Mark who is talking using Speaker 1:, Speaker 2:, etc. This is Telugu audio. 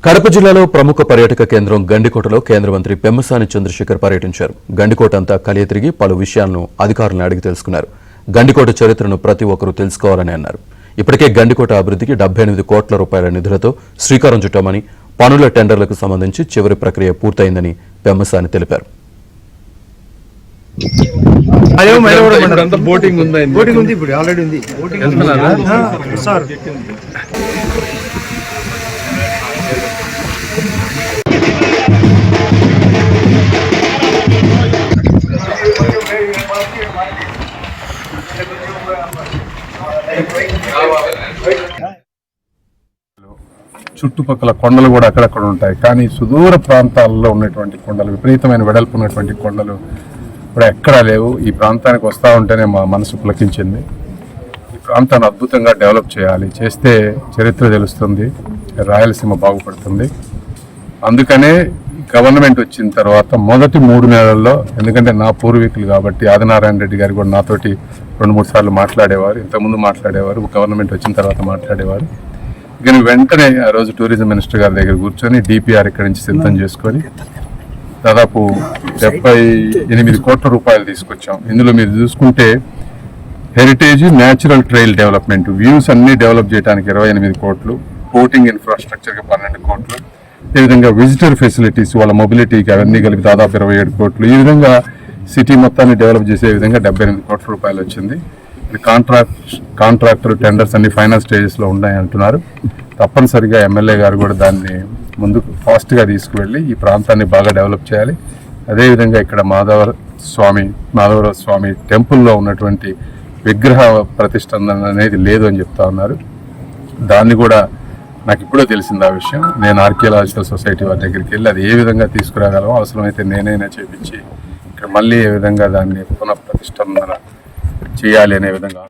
Speaker 1: కడప జిల్లాలో ప్రముఖ పర్యాటక కేంద్రం గండికోటలో కేంద్ర మంత్రి పెమ్మసాని చంద్రశేఖర్ పర్యటించారు. గండికోట అంతా కలియ తిరిగి పలు విషయాలను అధికారులను అడిగి తెలుసుకున్నారు. గండికోట చరిత్రను ప్రతి ఒక్కరూ తెలుసుకోవాలని అన్నారు. ఇప్పటికే గండికోట అభివృద్ధికి 78 కోట్ల రూపాయల నిధులతో శ్రీకారం చుట్టామని, పనుల టెండర్లకు సంబంధించి చివరి ప్రక్రియ పూర్తయిందని పెమ్మసాని తెలిపారు.
Speaker 2: చుట్టుపక్కల కొండలు కూడా అక్కడక్కడ ఉంటాయి. కానీ సుదూర ప్రాంతాల్లో ఉన్నటువంటి కొండలు, విపరీతమైన వెడల్పు ఉన్నటువంటి కొండలు ఇప్పుడు ఎక్కడా లేవు. ఈ ప్రాంతానికి వస్తూ ఉంటేనే మా మనసు పులకించింది. ఈ ప్రాంతాన్ని అద్భుతంగా డెవలప్ చేయాలి, చేస్తే చరిత్ర తెలుస్తుంది, రాయలసీమ బాగుపడుతుంది. అందుకనే గవర్నమెంట్ వచ్చిన తర్వాత మొదటి 3 నెలల్లో, ఎందుకంటే నా పూర్వీకులు కాబట్టి ఆదినారాయణ రెడ్డి గారు కూడా నాతోటి 2-3 సార్లు మాట్లాడేవారు, ఇంతకుముందు మాట్లాడేవారు, గవర్నమెంట్ వచ్చిన తర్వాత మాట్లాడేవారు. కానీ వెంటనే ఆ రోజు టూరిజం మినిస్టర్ గారి దగ్గర కూర్చొని డిపిఆర్ ఇక్కడి నుంచి సిద్ధం చేసుకొని దాదాపు 78 కోట్ల రూపాయలు తీసుకొచ్చాం. ఇందులో మీరు చూసుకుంటే heritage, natural trail development, views అన్ని డెవలప్ చేయడానికి 28 కోట్లు, బోటింగ్ ఇన్ఫ్రాస్ట్రక్చర్కి 12 కోట్లు, ఈ విధంగా విజిటర్ ఫెసిలిటీస్, వాళ్ళ మొబిలిటీకి అవన్నీ కలిపి దాదాపు 27 కోట్లు, ఈ విధంగా సిటీ మొత్తాన్ని డెవలప్ చేసే విధంగా 78 కోట్ల రూపాయలు వచ్చింది. కాంట్రాక్టర్ టెండర్స్ అన్ని ఫైనల్ స్టేజెస్లో ఉన్నాయి అంటున్నారు. తప్పనిసరిగా ఎమ్మెల్యే గారు కూడా దాన్ని ముందుకు ఫాస్ట్గా తీసుకువెళ్ళి ఈ ప్రాంతాన్ని బాగా డెవలప్ చేయాలి. అదేవిధంగా ఇక్కడ మాధవర స్వామి టెంపుల్లో ఉన్నటువంటి విగ్రహ ప్రతిష్ఠాపన అనేది లేదు అని చెప్తా ఉన్నారు. దాన్ని కూడా నాకు ఇప్పుడే తెలిసింది ఆ విషయం. నేను ఆర్కియాలజికల్ సొసైటీ వారి దగ్గరికి వెళ్ళి అది ఏ విధంగా తీసుకురాగలమో, అవసరమైతే నేనైనా చేపించి ఇక్కడ మళ్ళీ ఏ విధంగా దాన్ని పునఃప్రతిష్ఠాపన చేయాలి అనే విధంగా